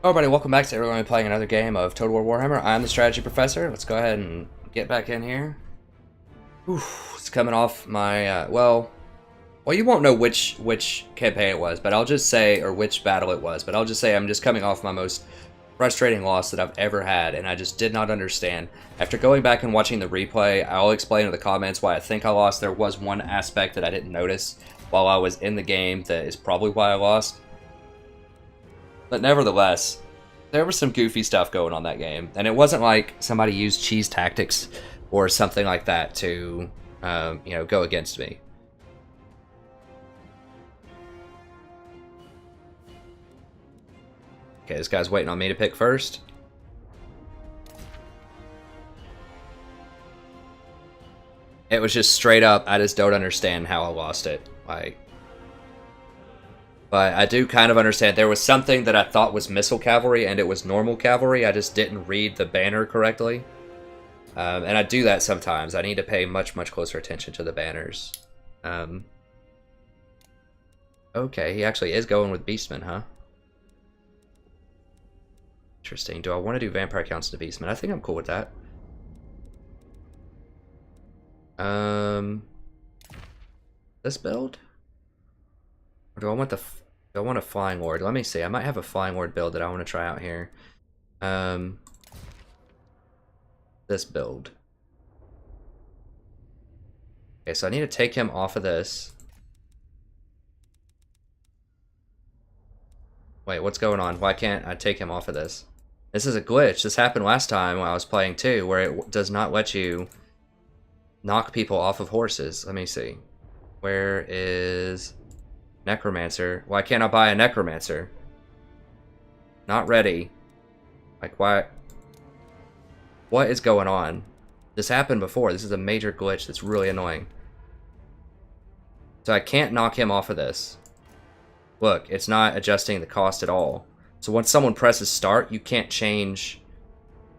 Hello everybody, welcome back. Today we're going to be playing another game of Total War Warhammer. I'm the strategy professor. Let's go ahead and get back in here. It's coming off my, well, you won't know which campaign it was, but I'll just say, or which battle it was, but I'll just say I'm just coming off my most frustrating loss that I've ever had, and I just did not understand. After going back and watching the replay, I'll explain in the comments why I think I lost. There was one aspect that I didn't notice while I was in the game that is probably why I lost. But nevertheless, there was some goofy stuff going on that game, and it wasn't like somebody used cheese tactics or something like that to, go against me. Okay, this guy's waiting on me to pick first. It was just straight up, I just don't understand how I lost it. But I do kind of understand. There was something that I thought was missile cavalry, and it was normal cavalry. I just didn't read the banner correctly. And I do that sometimes. I need to pay much closer attention to the banners. Okay, he actually is going with Beastmen, huh? Interesting. Do I want to do Vampire Counts to Beastmen? I think I'm cool with that. This build? Or do I want a Flying Lord? Let me see. I might have a Flying Lord build that I want to try out here. This build. Okay, so I need to take him off of this. Wait, what's going on? Why can't I take him off of this? This is a glitch. This happened last time when I was playing too, where it does not let you knock people off of horses. Let me see. Where is Necromancer? Why can't I buy a Necromancer? Not ready. Like, why? What is going on? This happened before. This is a major glitch that's really annoying. So I can't knock him off of this. Look, it's not adjusting the cost at all. So once someone presses start, you can't change.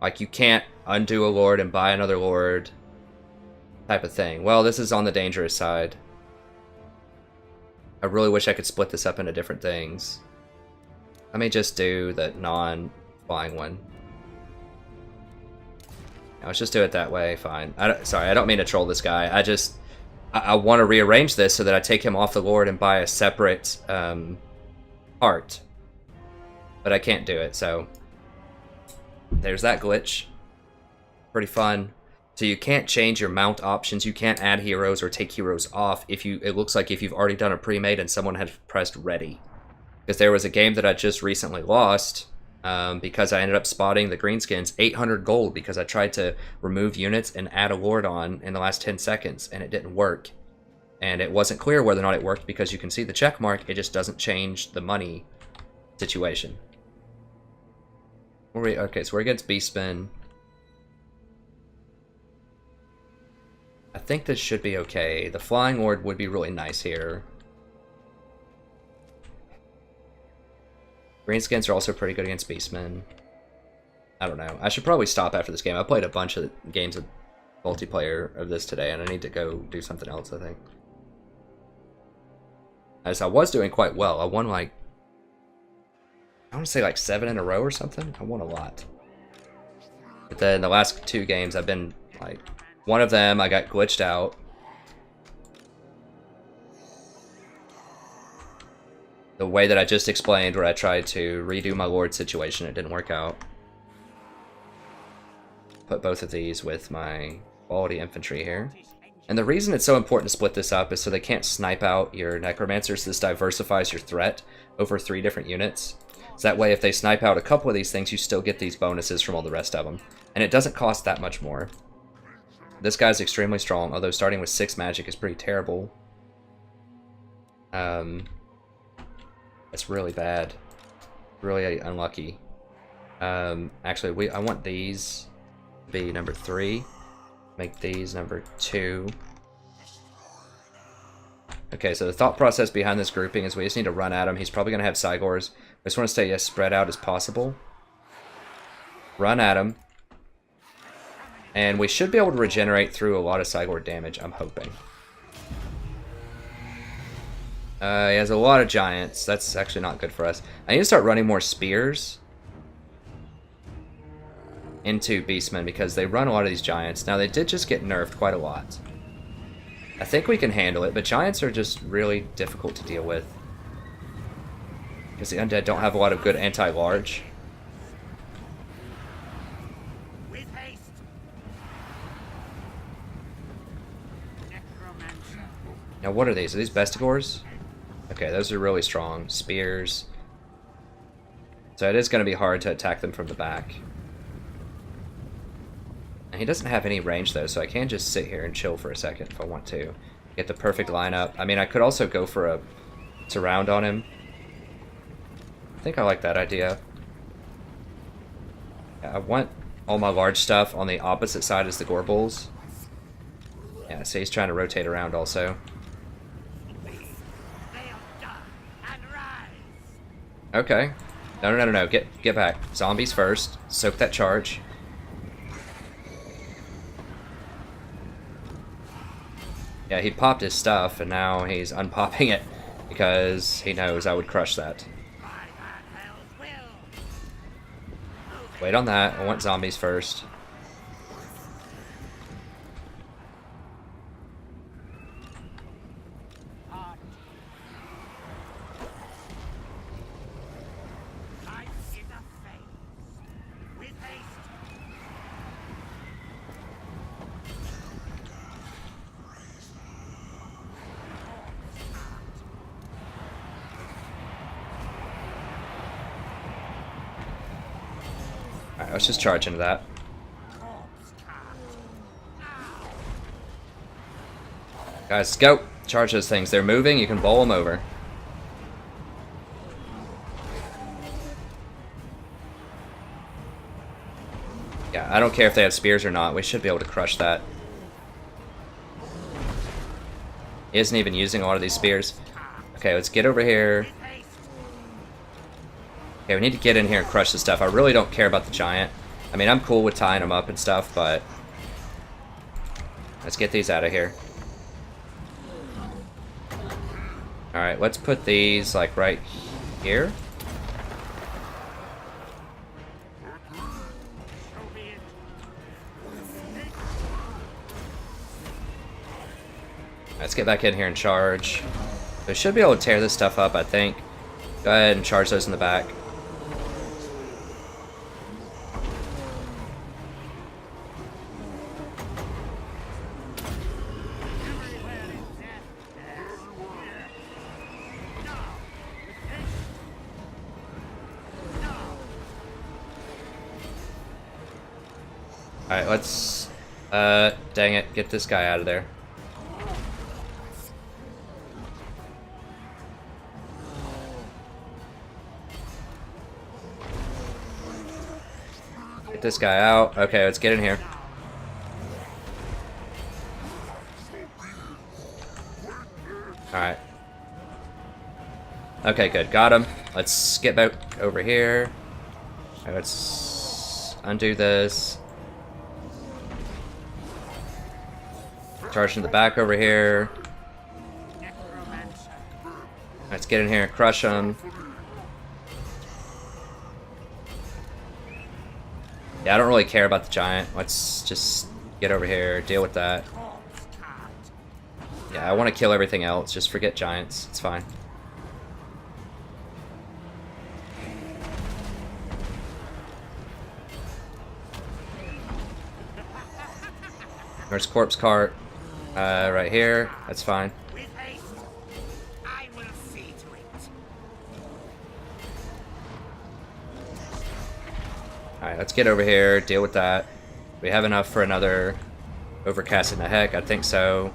Like, you can't undo a lord and buy another lord. Type of thing. Well, this is on the dangerous side. I really wish I could split this up into different things. Let me just do the non-flying one. Now, let's just do it that way. Fine. Sorry, I don't mean to troll this guy. I want to rearrange this so that I take him off the lord and buy a separate part. But I can't do it, so there's that glitch. Pretty fun. So you can't change your mount options. You can't add heroes or take heroes off it looks like if you've already done a pre-made and someone had pressed ready. Because there was a game that I just recently lost because I ended up spotting the greenskins 800 gold because I tried to remove units and add a lord on in the last 10 seconds and it didn't work. And it wasn't clear whether or not it worked because you can see the check mark, it just doesn't change the money situation. Okay, so we're against Beastmen. I think this should be okay. The Flying Lord would be really nice here. Greenskins are also pretty good against Beastmen. I don't know. I should probably stop after this game. I played a bunch of games of multiplayer of this today, and I need to go do something else, I think. As I was doing quite well. I won like, I want to say like 7 in a row or something. I won a lot. But then the last 2 games I've been like, one of them I got glitched out. The way that I just explained, where I tried to redo my lord situation, it didn't work out. Put both of these with my quality infantry here. And the reason it's so important to split this up is so they can't snipe out your necromancers. This diversifies your threat over 3 different units. So that way if they snipe out a couple of these things, you still get these bonuses from all the rest of them. And it doesn't cost that much more. This guy's extremely strong, although starting with 6 magic is pretty terrible. It's really bad. Really unlucky. Actually, I want these to be number 3. Make these number 2. Okay, so the thought process behind this grouping is we just need to run at him. He's probably going to have Cygors. We just want to stay as spread out as possible. Run at him. And we should be able to regenerate through a lot of Cygor damage, I'm hoping. He has a lot of giants. That's actually not good for us. I need to start running more spears. into Beastmen because they run a lot of these giants. Now, they did just get nerfed quite a lot. I think we can handle it, but giants are just really difficult to deal with. Because the undead don't have a lot of good anti-large. Now, what are these? Are these bestigors? Okay, those are really strong. Spears. So it is going to be hard to attack them from the back. And he doesn't have any range, though, so I can just sit here and chill for a second if I want to. Get the perfect lineup. I mean, I could also go for a surround on him. I think I like that idea. Yeah, I want all my large stuff on the opposite side as the Gorbulls. Yeah, so he's trying to rotate around also. Okay. No. Get back. Zombies first. Soak that charge. Yeah, he popped his stuff, and now he's unpopping it because he knows I would crush that. Wait on that. I want zombies first. Alright, let's just charge into that. Guys, go! Charge those things. They're moving, you can bowl them over. Yeah, I don't care if they have spears or not. We should be able to crush that. He isn't even using a lot of these spears. Okay, let's get over here. Okay, we need to get in here and crush this stuff. I really don't care about the giant. I mean, I'm cool with tying them up and stuff, but let's get these out of here. Alright, let's put these, like, right here. Let's get back in here and charge. We should be able to tear this stuff up, I think. Go ahead and charge those in the back. Alright, let's... dang it. Get this guy out of there. Get this guy out. Okay, let's get in here. Alright. Okay, good. Got him. Let's get back over here. Alright, let's undo this. Charge in the back over here. Let's get in here and crush them. Yeah, I don't really care about the giant. Let's just get over here, deal with that. Yeah, I want to kill everything else. Just forget giants. It's fine. There's corpse cart. Right here. That's fine. Alright, let's get over here, deal with that. We have enough for another overcast in the heck? I think so.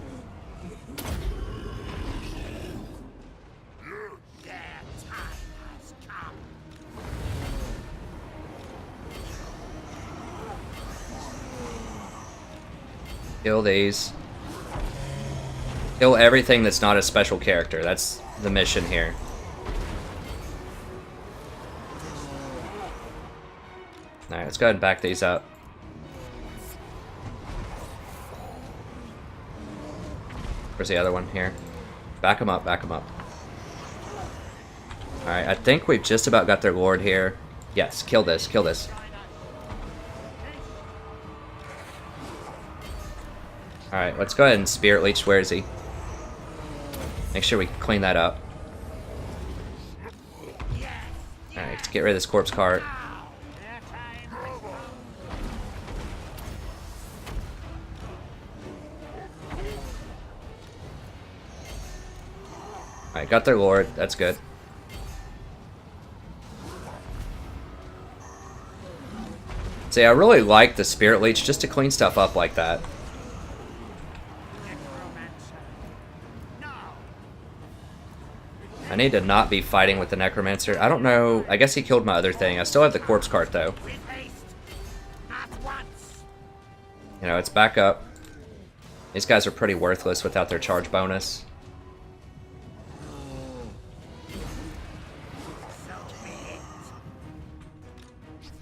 Kill these. Kill everything that's not a special character. That's the mission here. Alright, let's go ahead and back these up. Where's the other one? Here. Back them up, back them up. Alright, I think we've just about got their lord here. Yes, kill this, kill this. Alright, let's go ahead and Spirit Leech. Where is he? Make sure we clean that up. Alright, let's get rid of this corpse cart. Alright, got their lord. That's good. See, I really like the Spirit Leech just to clean stuff up like that. I need to not be fighting with the Necromancer. I don't know. I guess he killed my other thing. I still have the corpse cart, though. You know, it's back up. These guys are pretty worthless without their charge bonus.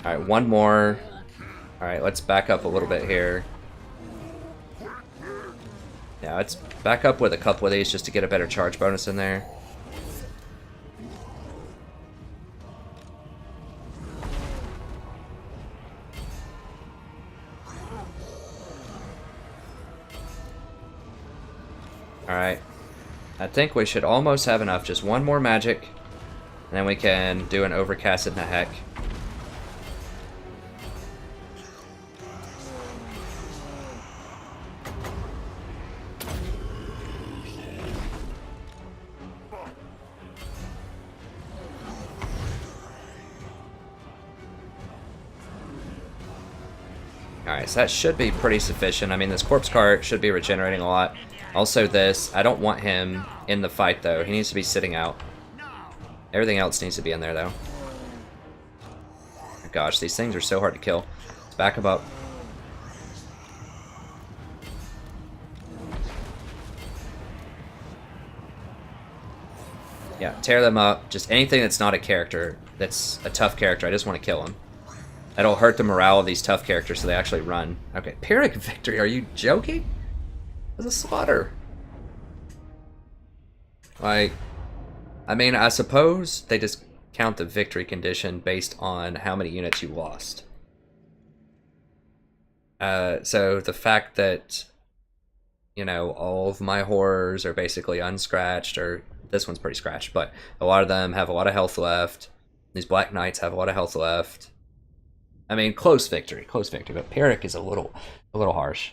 Alright, one more. Alright, let's back up a little bit here. Yeah, let's back up with a couple of these just to get a better charge bonus in there. Alright. I think we should almost have enough. Just one more magic. And then we can do an overcasted Nahek. Alright, so that should be pretty sufficient. I mean, this corpse cart should be regenerating a lot. Also this, I don't want him in the fight though. He needs to be sitting out. Everything else needs to be in there though. Oh, gosh, these things are so hard to kill. Let's back him up. Yeah, tear them up. Just anything that's not a character, that's a tough character, I just want to kill him. That'll hurt the morale of these tough characters so they actually run. Okay, Pyrrhic victory, are you joking? It was a slaughter. Like, I mean, I suppose they just count the victory condition based on how many units you lost. So the fact that, you know, all of my horrors are basically unscratched, or this one's pretty scratched, but a lot of them have a lot of health left. These Black Knights have a lot of health left. I mean, close victory, but Pyrrhic is a little harsh.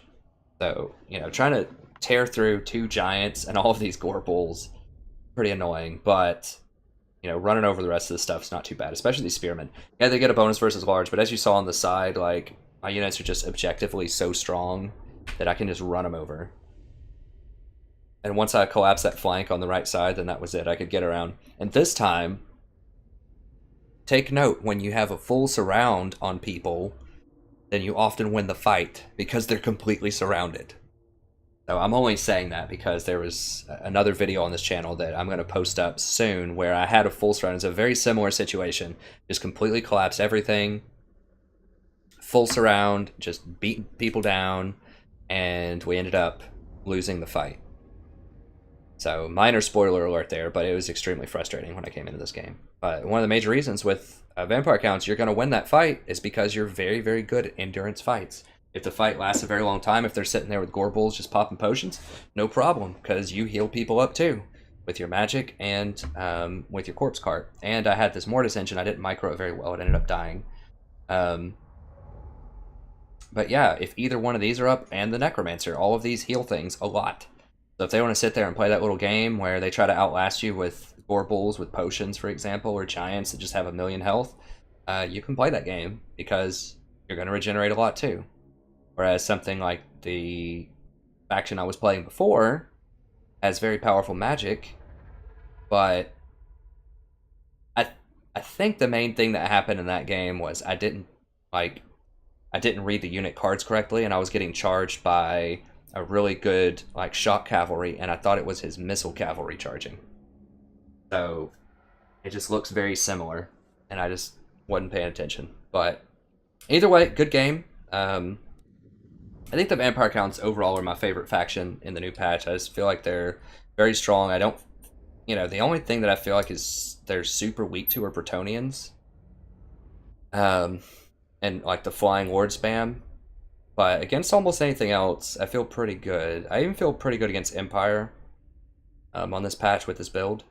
So, you know, trying to tear through two giants and all of these Gorpals, pretty annoying, but, you know, running over the rest of the stuff's not too bad, especially these Spearmen. Yeah, they get a bonus versus large, but as you saw on the side, like, my units are just objectively so strong that I can just run them over. And once I collapsed that flank on the right side, then that was it. I could get around. And this time, take note, when you have a full surround on people, then you often win the fight because they're completely surrounded. So I'm only saying that because there was another video on this channel that I'm going to post up soon where I had a full surround. It's a very similar situation. Just completely collapsed everything. Full surround, just beat people down, and we ended up losing the fight. So, minor spoiler alert there, but it was extremely frustrating when I came into this game. But one of the major reasons with vampire counts you're going to win that fight is because you're very, very good at endurance fights. If the fight lasts a very long time, if they're sitting there with Gorbals just popping potions, no problem, because you heal people up too with your magic and with your corpse cart. And I had this Mortis engine, I didn't micro it very well, it ended up dying. But yeah, if either one of these are up and the Necromancer, all of these heal things a lot. So if they want to sit there and play that little game where they try to outlast you with Gorbals, with potions, for example, or giants that just have 1,000,000 health, you can play that game because you're going to regenerate a lot too. Whereas something like the faction I was playing before has very powerful magic, but I think the main thing that happened in that game was I didn't read the unit cards correctly, and I was getting charged by a really good like shock cavalry, and I thought it was his missile cavalry charging. So it just looks very similar, and I just wasn't paying attention. But either way, good game. I think the Vampire Counts overall are my favorite faction in the new patch. I just feel like they're very strong. I don't, you know, the only thing that I feel like is they're super weak to are Bretonnians. And like the Flying Lord spam. But against almost anything else, I feel pretty good. I even feel pretty good against Empire on this patch with this build.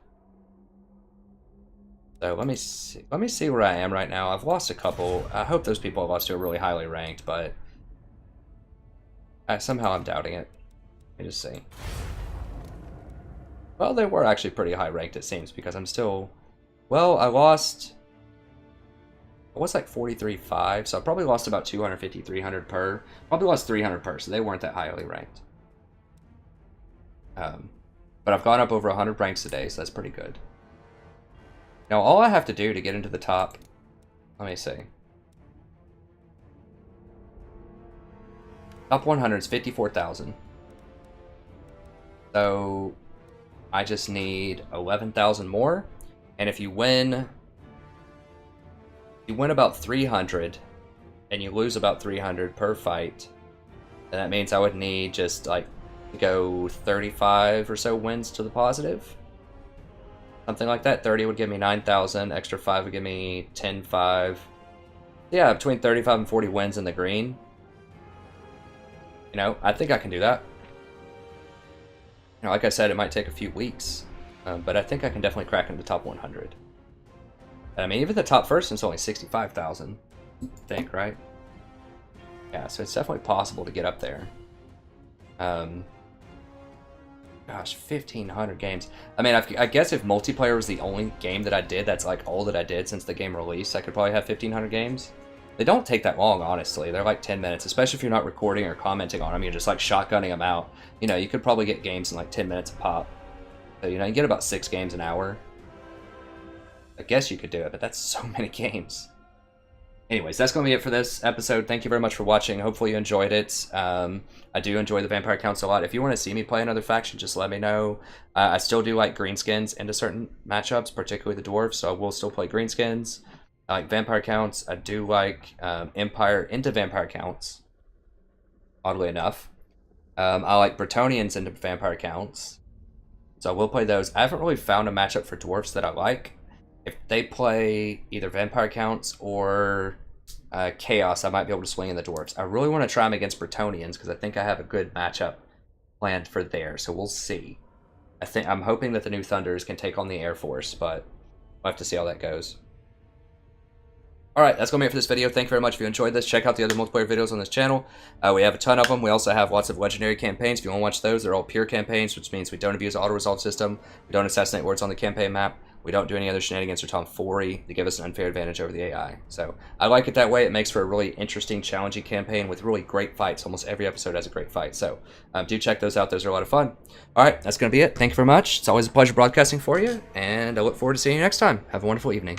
So let me see. Let me see where I am right now. I've lost a couple. I hope those people I lost to are really highly ranked, but somehow I'm doubting it. Let me just see. Well, they were actually pretty high ranked, it seems, because I'm still... Well, I was like 43.5, so I probably lost about 250, 300 per. Probably lost 300 per, so they weren't that highly ranked. But I've gone up over 100 ranks today, so that's pretty good. Now, all I have to do to get into the top... Let me see. Top 100 is 54,000. So, I just need 11,000 more. And if you win about 300, and you lose about 300 per fight, then that means I would need just, like, to go 35 or so wins to the positive. Something like that. 30 would give me 9,000. Extra 5 would give me 10,5. Yeah, between 35 and 40 wins in the green. You know, I think I can do that. You know, like I said, it might take a few weeks. But I think I can definitely crack into the top 100. I mean, even the top first is only 65,000. I think, right? Yeah, so it's definitely possible to get up there. Gosh, 1,500 games. I mean, I guess if multiplayer was the only game that I did, that's like all that I did since the game released, I could probably have 1,500 games. They don't take that long, honestly. They're like 10 minutes, especially if you're not recording or commenting on them. You're just like shotgunning them out. You know, you could probably get games in like 10 minutes a pop. So, you know, you get about 6 games an hour. I guess you could do it, but that's so many games. Anyways, that's going to be it for this episode. Thank you very much for watching. Hopefully you enjoyed it. I do enjoy the Vampire Council a lot. If you want to see me play another faction, just let me know. I still do like greenskins into certain matchups, particularly the dwarves, so I will still play greenskins. I like Vampire Counts. I do like Empire into Vampire Counts, oddly enough. I like Bretonnians into Vampire Counts, so I will play those. I haven't really found a matchup for dwarves that I like. If they play either Vampire Counts or Chaos, I might be able to swing in the dwarves. I really want to try them against Bretonnians because I think I have a good matchup planned for there, so we'll see. I'm hoping that the new Thunders can take on the Air Force, but we'll have to see how that goes. Alright, that's going to be it for this video. Thank you very much. If you enjoyed this, check out the other multiplayer videos on this channel. We have a ton of them. We also have lots of legendary campaigns. If you want to watch those, they're all pure campaigns, which means we don't abuse the auto-resolve system. We don't assassinate words on the campaign map. We don't do any other shenanigans or tomfoolery to give us an unfair advantage over the AI. So I like it that way. It makes for a really interesting, challenging campaign with really great fights. Almost every episode has a great fight. So do check those out. Those are a lot of fun. All right, that's going to be it. Thank you very much. It's always a pleasure broadcasting for you, and I look forward to seeing you next time. Have a wonderful evening.